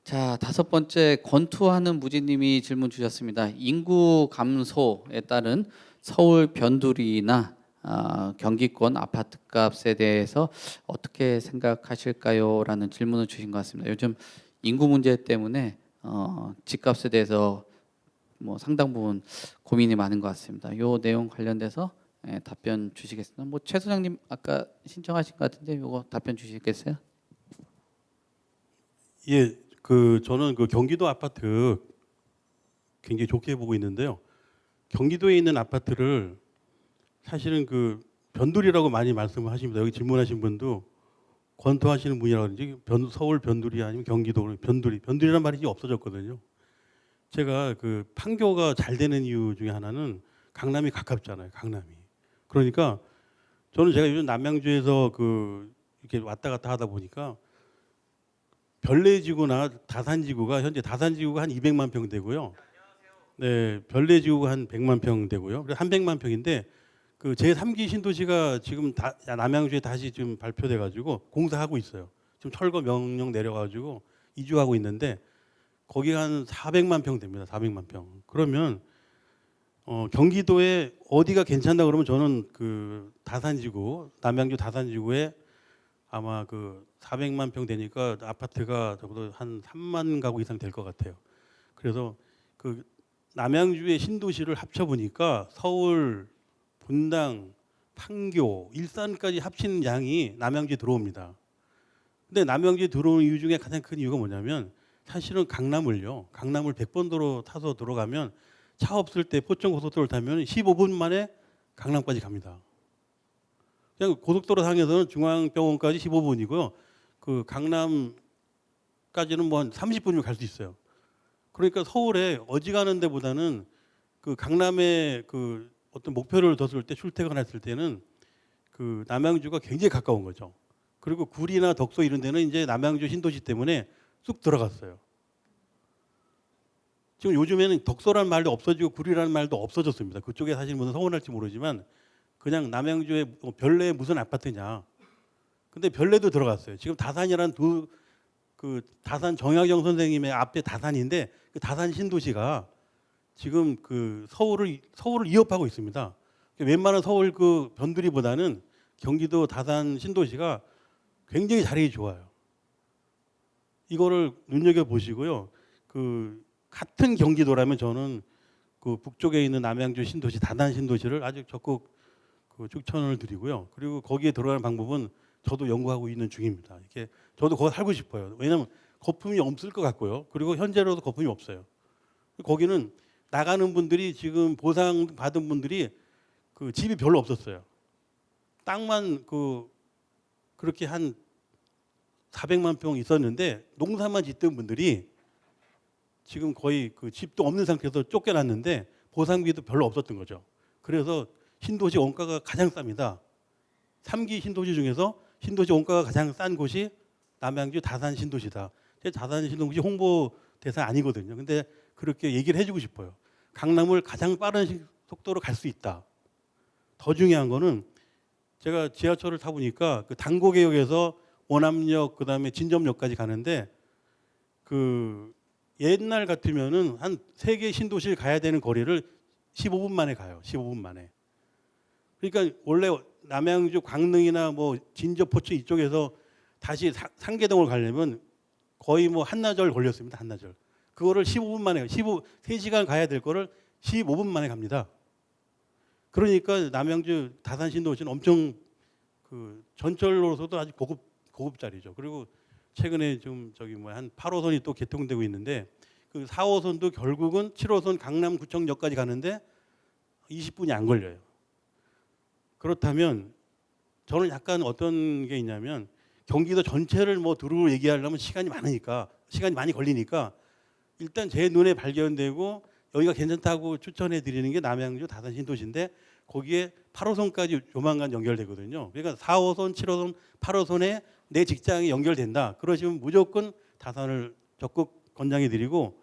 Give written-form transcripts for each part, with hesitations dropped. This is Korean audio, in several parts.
자, 다섯 번째 권투하는 무지님이 질문 주셨습니다. 인구 감소에 따른 서울 변두리나 경기권 아파트값에 대해서 어떻게 생각하실까요? 라는 질문을 주신 것 같습니다. 요즘 인구 문제 때문에 집값에 대해서 뭐 상당 부분 고민이 많은 것 같습니다. 요 내용 관련돼서 답변 주시겠습니다. 뭐 최 소장님 아까 신청하신 것 같은데 요거 답변 주시겠어요? 예, 저는 그 경기도 아파트 굉장히 좋게 보고 있는데요. 경기도에 있는 아파트를 사실은 그 변두리라고 많이 말씀을 하십니다. 여기 질문하신 분도 권투하시는 분이라든지 서울 변두리 아니면 경기도 변두리란 말이 이제 없어졌거든요. 제가 그 판교가 잘 되는 이유 중에 하나는 강남이 가깝잖아요. 강남이. 그러니까 저는 제가 요즘 남양주에서 이렇게 왔다 갔다 하다 보니까 별내지구나 다산지구가 현재 다산지구가 한 200만 평 되고요. 네, 별내지구가 한 100만 평 되고요. 그래서 한 100만 평인데 그 제3기 신도시가 지금 남양주에 다시 지금 발표돼 가지고 공사하고 있어요. 지금 철거 명령 내려 가지고 이주하고 있는데 거기가 한 400만 평 됩니다. 400만 평. 그러면 경기도에 어디가 괜찮다 그러면 저는 그 다산지구, 남양주 다산지구에 아마 그 400만 평 되니까 아파트가 적어도 한 3만 가구 이상 될 것 같아요. 그래서 그 남양주의 신도시를 합쳐 보니까 서울, 분당, 판교, 일산까지 합친 양이 남양주에 들어옵니다. 근데 남양주에 들어오는 이유 중에 가장 큰 이유가 뭐냐면 사실은 강남을 100번도로 타서 들어가면 차 없을 때 포천고속도로를 타면 15분 만에 강남까지 갑니다. 그냥 고속도로 상에서는 중앙병원까지 15분이고요. 그 강남까지는 뭐 한 30분이면 갈 수 있어요. 그러니까 서울에 어지간한 데보다는 그 강남에 그 어떤 목표를 뒀을 때 출퇴근했을 때는 그 남양주가 굉장히 가까운 거죠. 그리고 구리나 덕소 이런 데는 이제 남양주 신도시 때문에 쑥 들어갔어요. 지금 요즘에는 덕소라는 말도 없어지고 구리라는 말도 없어졌습니다. 그쪽에 사실 무슨 서운할지 모르지만 그냥 남양주에 뭐 별내에 무슨 아파트냐. 근데 별내도 들어갔어요. 지금 다산이라는 그 다산 정약용 선생님의 앞에 다산인데 그 다산 신도시가 지금 그 서울을 위협하고 있습니다. 웬만한 서울 그 변두리보다는 경기도 다산 신도시가 굉장히 자리가 좋아요. 이거를 눈여겨 보시고요. 그 같은 경기도라면 저는 그 북쪽에 있는 남양주 신도시 다산 신도시를 아주 적극 그 추천을 드리고요. 그리고 거기에 들어가는 방법은 저도 연구하고 있는 중입니다. 이렇게 저도 거기 살고 싶어요. 왜냐하면 거품이 없을 것 같고요. 그리고 현재로도 거품이 없어요. 거기는 나가는 분들이 지금 보상 받은 분들이 그 집이 별로 없었어요. 땅만 그렇게 한 400만 평 있었는데 농사만 짓던 분들이 지금 거의 그 집도 없는 상태에서 쫓겨났는데 보상비도 별로 없었던 거죠. 그래서 신도시 원가가 가장 쌉니다. 3기 신도시 중에서 신도시 원가가 가장 싼 곳이 남양주 다산 신도시다. 제 다산 신도시 홍보 대상 아니거든요. 근데 그렇게 얘기를 해주고 싶어요. 강남을 가장 빠른 속도로 갈 수 있다. 더 중요한 거는 제가 지하철을 타보니까 그 당고개역에서 원암역 그다음에 진점역까지 가는데 그 옛날 같으면은 한 3개 신도시를 가야 되는 거리를 15분 만에 가요. 15분 만에. 그러니까 원래 남양주 광릉이나 뭐 진저 포천 이쪽에서 다시 상계동을 가려면 거의 뭐 한나절 걸렸습니다. 한나절. 그거를 15분 만에 3시간 가야 될 거를 15분 만에 갑니다. 그러니까 남양주 다산 신도시는 엄청 그 전철로서도 아주 고급짜리죠. 그리고 최근에 좀 저기 뭐 한 8호선이 또 개통되고 있는데 그 4호선도 결국은 7호선 강남구청역까지 가는데 20분이 안 걸려요. 그렇다면 저는 약간 어떤 게 있냐면 경기도 전체를 뭐 두루 얘기하려면 시간이 많이 걸리니까 일단 제 눈에 발견되고 여기가 괜찮다고 추천해 드리는 게 남양주 다산 신도시인데 거기에 8호선까지 조만간 연결되거든요. 그러니까 4호선, 7호선, 8호선에 내 직장이 연결된다. 그러시면 무조건 다산을 적극 권장해 드리고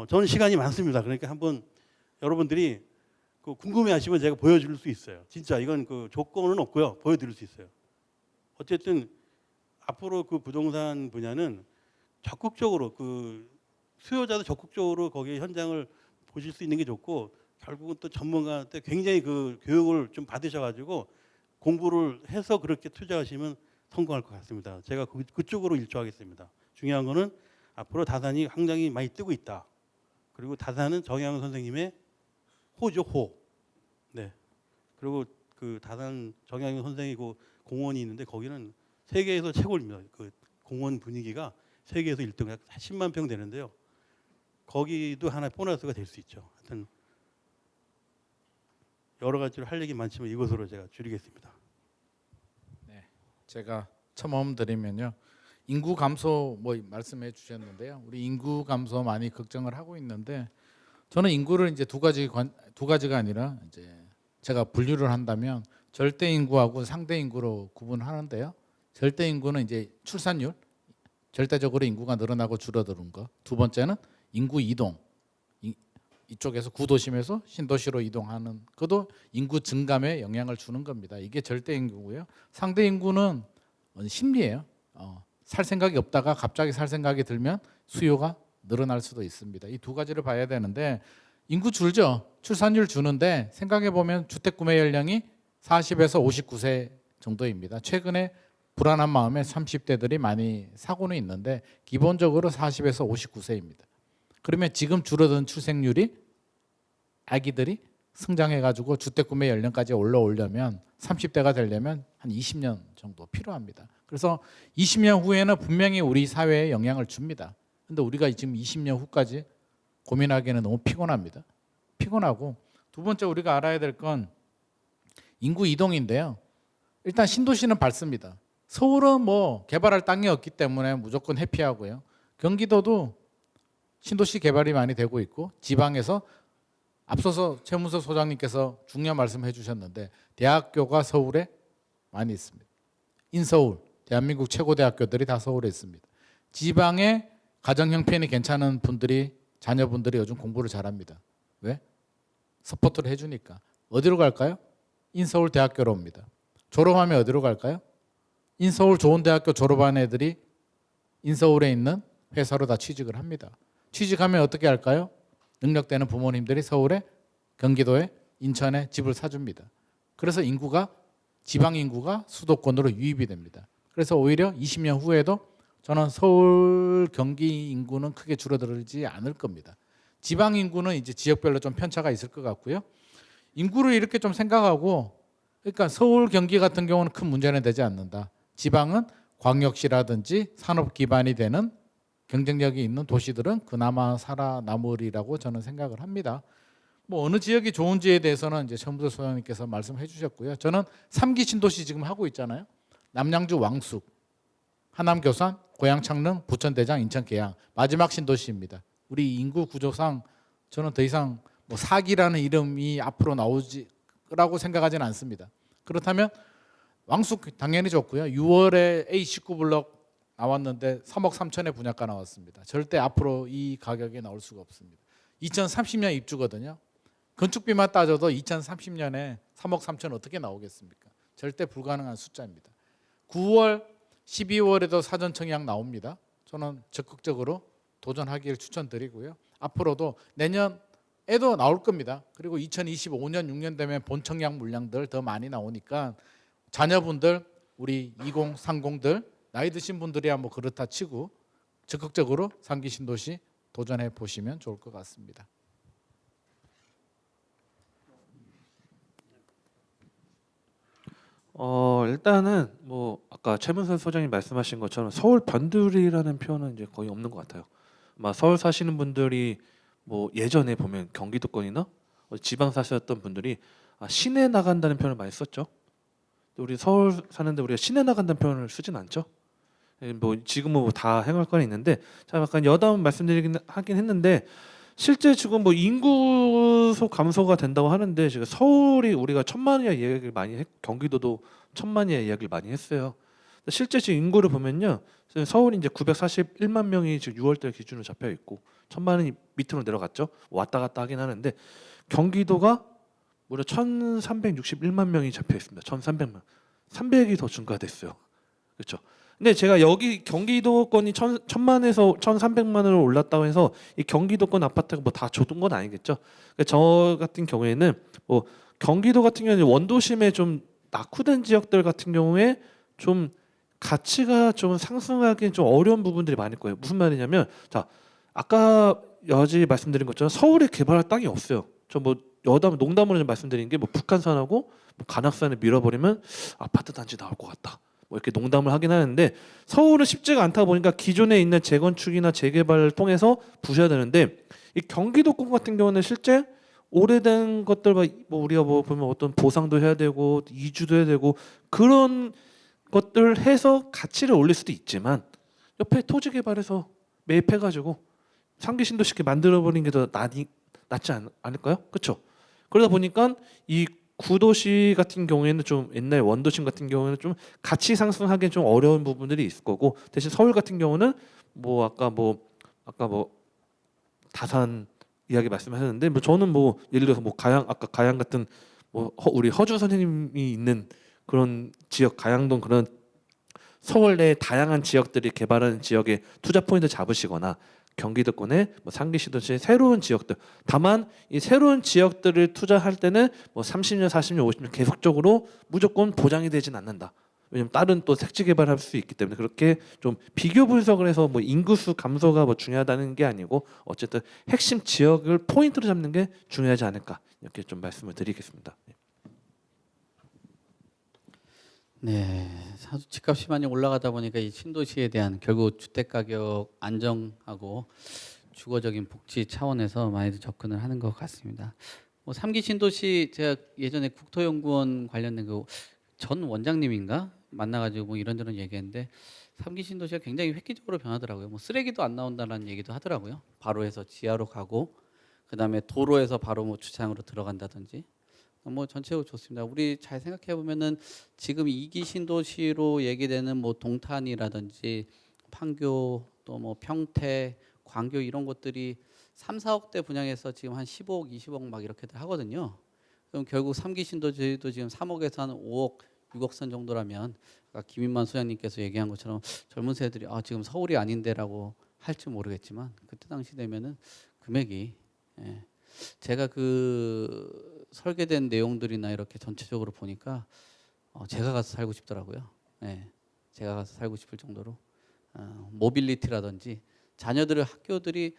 저는 시간이 많습니다. 그러니까 한번 여러분들이 그 궁금해하시면 제가 보여줄 수 있어요. 진짜 이건 그 조건은 없고요. 보여드릴 수 있어요. 어쨌든 앞으로 그 부동산 분야는 적극적으로 그 수요자도 적극적으로 거기 현장을 보실 수 있는 게 좋고 결국은 또 전문가한테 굉장히 그 교육을 좀 받으셔가지고 공부를 해서 그렇게 투자하시면 성공할 것 같습니다. 제가 그쪽으로 일조하겠습니다. 중요한 거는 앞으로 다산이 굉장히 많이 뜨고 있다. 그리고 다산은 정양 선생님의 호죠, 호. 네. 그리고 그 다산 정양 선생이 그 공원이 있는데 거기는 세계에서 최고입니다. 그 공원 분위기가 세계에서 1등, 약 10만 평 되는데요. 거기도 하나의 보너스가 될 수 있죠. 하여튼 여러 가지로 할 얘기 많지만 이것으로 제가 줄이겠습니다. 네, 제가 첨언 드리면요. 인구 감소 뭐 말씀해 주셨는데요. 우리 인구 감소 많이 걱정을 하고 있는데 저는 인구를 이제 두 가지가 아니라 이제 제가 분류를 한다면 절대 인구하고 상대 인구로 구분하는데요. 절대 인구는 이제 출산율, 절대적으로 인구가 늘어나고 줄어드는 거. 두 번째는 인구 이동. 이쪽에서 구도심에서 신도시로 이동하는 것도 인구 증감에 영향을 주는 겁니다. 이게 절대 인구고요. 상대 인구는 심리예요. 살 생각이 없다가 갑자기 살 생각이 들면 수요가 늘어날 수도 있습니다. 이 두 가지를 봐야 되는데 인구 줄죠. 출산율 주는데 생각해 보면 주택 구매 연령이 40에서 59세 정도입니다. 최근에 불안한 마음에 30대들이 많이 사고는 있는데 기본적으로 40에서 59세입니다. 그러면 지금 줄어든 출생률이 아기들이 성장해가지고 주택 구매 연령까지 올라오려면 30대가 되려면 한 20년 정도 필요합니다. 그래서 20년 후에는 분명히 우리 사회에 영향을 줍니다. 근데 우리가 지금 20년 후까지 고민하기에는 너무 피곤합니다. 피곤하고 두 번째 우리가 알아야 될 건 인구 이동인데요. 일단 신도시는 밝습니다. 서울은 뭐 개발할 땅이 없기 때문에 무조건 해피하고요. 경기도도 신도시 개발이 많이 되고 있고 지방에서 앞서서 최문석 소장님께서 중요한 말씀해 주셨는데 대학교가 서울에 많이 있습니다. 인서울, 대한민국 최고 대학교들이 다 서울에 있습니다. 지방에 가정 형편이 괜찮은 분들이 자녀분들이 요즘 공부를 잘합니다. 왜? 서포트를 해주니까. 어디로 갈까요? 인서울 대학교로 옵니다. 졸업하면 어디로 갈까요? 인서울 좋은 대학교 졸업한 애들이 인서울에 있는 회사로 다 취직을 합니다. 취직하면 어떻게 할까요? 능력되는 부모님들이 서울에, 경기도에, 인천에 집을 사줍니다. 그래서 인구가 지방 인구가 수도권으로 유입이 됩니다. 그래서 오히려 20년 후에도 저는 서울, 경기 인구는 크게 줄어들지 않을 겁니다. 지방 인구는 이제 지역별로 좀 편차가 있을 것 같고요. 인구를 이렇게 좀 생각하고, 그러니까 서울, 경기 같은 경우는 큰 문제는 되지 않는다. 지방은 광역시라든지 산업 기반이 되는 경쟁력이 있는 도시들은 그나마 살아남으리라고 저는 생각을 합니다. 뭐 어느 지역이 좋은지에 대해서는 이제 최문석 소장님께서 말씀해 주셨고요. 저는 3기 신도시 지금 하고 있잖아요. 남양주 왕숙, 하남 교산, 고양 창릉, 부천 대장, 인천 계양 마지막 신도시입니다. 우리 인구 구조상 저는 더 이상 뭐 4기라는 이름이 앞으로 나오지라고 생각하지는 않습니다. 그렇다면 왕숙 당연히 좋고요. 6월에 A19블럭 나왔는데 3억 3천에 분양가 나왔습니다. 절대 앞으로 이 가격에 나올 수가 없습니다. 2030년 입주거든요. 건축비만 따져도 2030년에 3억 3천 어떻게 나오겠습니까? 절대 불가능한 숫자입니다. 9월, 12월에도 사전 청약 나옵니다. 저는 적극적으로 도전하기를 추천드리고요. 앞으로도 내년에도 나올 겁니다. 그리고 2025년, 6년 되면 본 청약 물량들 더 많이 나오니까 자녀분들, 우리 2030들 나이 드신 분들이야 뭐 그렇다 치고 적극적으로 3기 신도시 도전해 보시면 좋을 것 같습니다. 일단은 뭐 아까 최문선 소장님 말씀하신 것처럼 서울 변두리라는 표현은 이제 거의 없는 것 같아요. 아마 서울 사시는 분들이 뭐 예전에 보면 경기도권이나 지방 사셨던 분들이 시내 나간다는 표현을 많이 썼죠. 우리 서울 사는데 우리가 시내 나간다는 표현을 쓰진 않죠. 뭐 지금은 뭐 다 행할 있는데 자 약간 여담 말씀드리긴 하긴 했는데 실제 지금 뭐 인구 감소가 된다고 하는데 지금 서울이 우리가 1,000만이야 이야기를 많이 했고 경기도도 1,000만이야 이야기를 많이 했어요. 실제 지금 인구를 보면요 서울이 이제 941만 명이 지금 6월달 기준으로 잡혀 있고 1,000만이 밑으로 내려갔죠. 왔다 갔다 하긴 하는데 경기도가 무려 1,361만 명이 잡혀 있습니다. 1,300만 300이 더 증가됐어요. 그렇죠. 근데 제가 여기 경기도권이 1,000만에서 1,300만으로 올랐다고 해서 이 경기도권 아파트가 뭐 다 좋은 건 아니겠죠. 그러니까 저 같은 경우에는 뭐 경기도 같은 경우에는 원도심에 좀 낙후된 지역들 같은 경우에 좀 가치가 좀 상승하기는 좀 어려운 부분들이 많을 거예요. 무슨 말이냐면 자 아까 여지 말씀드린 것처럼 서울에 개발할 땅이 없어요. 저 뭐 여담 농담으로 좀 말씀드린 게 뭐 북한산하고 뭐 관악산을 밀어버리면 아파트 단지 나올 것 같다. 뭐 이렇게 농담을 하긴 하는데 서울은 쉽지가 않다 보니까 기존에 있는 재건축이나 재개발을 통해서 부셔야 되는데 이 경기도권 같은 경우는 실제 오래된 것들 뭐 우리가 뭐 보면 어떤 보상도 해야 되고 이주도 해야 되고 그런 것들 해서 가치를 올릴 수도 있지만 옆에 토지 개발해서 매입해가지고 상기 신도시게 만들어버리는 게 더 낫지 않을까요? 그렇죠? 그러다 보니까 이 구도시 같은 경우에는 좀 옛날 원도심 같은 경우에는 좀 가치 상승하기는 좀 어려운 부분들이 있을 거고 대신 서울 같은 경우는 뭐 아까 뭐 다산 이야기 말씀하셨는데 뭐 저는 뭐 예를 들어서 뭐 아까 가양 같은 뭐 우리 허주 선생님이 있는 그런 지역 가양동 그런 서울 내 다양한 지역들이 개발하는 지역에 투자 포인트 잡으시거나 경기도권의 뭐 상기시도시 새로운 지역들 다만 이 새로운 지역들을 투자할 때는 뭐 30년, 40년, 50년 계속적으로 무조건 보장이 되진 않는다. 왜냐면 다른 또 색지 개발할 수 있기 때문에 그렇게 좀 비교 분석을 해서 뭐 인구수 감소가 뭐 중요하다는 게 아니고 어쨌든 핵심 지역을 포인트로 잡는 게 중요하지 않을까 이렇게 좀 말씀을 드리겠습니다. 네, 사실 집값이 많이 올라가다 보니까 이 신도시에 대한 결국 주택 가격 안정하고 주거적인 복지 차원에서 많이들 접근을 하는 것 같습니다. 뭐 3기 신도시 제가 예전에 국토연구원 관련된 그 전 원장님인가 만나가지고 뭐 이런저런 얘기했는데 3기 신도시가 굉장히 획기적으로 변하더라고요. 뭐 쓰레기도 안 나온다는 얘기도 하더라고요. 바로 해서 지하로 가고 그다음에 도로에서 바로 뭐 주차장으로 들어간다든지. 뭐 전체적으로 좋습니다. 우리 잘 생각해 보면은 지금 2기 신도시로 얘기되는 뭐 동탄이라든지 판교 또 뭐 평택, 광교 이런 곳들이 3, 4억대 분양해서 지금 한 15억, 20억 막 이렇게들 하거든요. 그럼 결국 3기 신도시도 지금 3억에서 한 5억, 6억 선 정도라면 아까 김인만 소장님께서 얘기한 것처럼 젊은 세대들이 아 지금 서울이 아닌데라고 할지 모르겠지만 그때 당시 되면은 금액이 예. 제가 그 설계된 내용들이나 이렇게 전체적으로 보니까 제가 가서 살고 싶더라고요. 예, 제가 가서 살고 싶을 정도로 모빌리티라든지 자녀들의 학교들이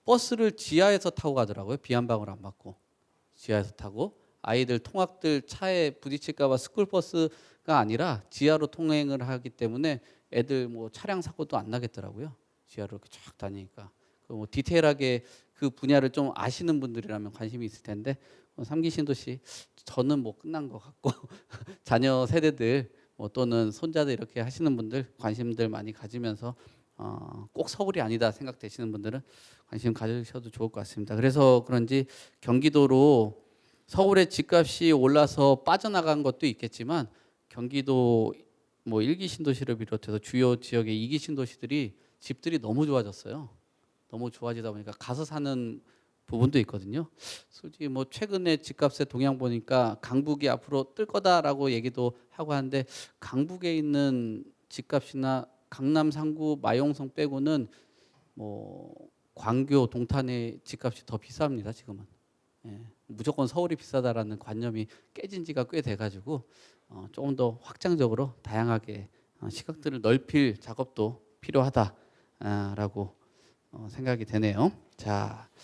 버스를 지하에서 타고 가더라고요. 비 한 방울 안 맞고 지하에서 타고 아이들 통학들 차에 부딪힐까봐 스쿨버스가 아니라 지하로 통행을 하기 때문에 애들 뭐 차량 사고도 안 나겠더라고요. 지하로 이렇게 쫙 다니니까. 뭐 디테일하게 그 분야를 좀 아시는 분들이라면 관심이 있을 텐데 3기 신도시 저는 뭐 끝난 것 같고 자녀 세대들 뭐 또는 손자들 이렇게 하시는 분들 관심들 많이 가지면서 꼭 서울이 아니다 생각되시는 분들은 관심 가지셔도 좋을 것 같습니다. 그래서 그런지 경기도로 서울의 집값이 올라서 빠져나간 것도 있겠지만 경기도 뭐 1기 신도시를 비롯해서 주요 지역의 2기 신도시들이 집들이 너무 좋아졌어요. 너무 좋아지다 보니까 가서 사는 부분도 있거든요. 솔직히 뭐 최근에 집값의 동향 보니까 강북이 앞으로 뜰 거다라고 얘기도 하고 하는데 강북에 있는 집값이나 강남 상구 마용성 빼고는 뭐 광교 동탄의 집값이 더 비쌉니다. 지금은. 예, 무조건 서울이 비싸다라는 관념이 깨진 지가 꽤 돼가지고 조금 더 확장적으로 다양하게 시각들을 넓힐 작업도 필요하다라고 생각이 되네요. 자.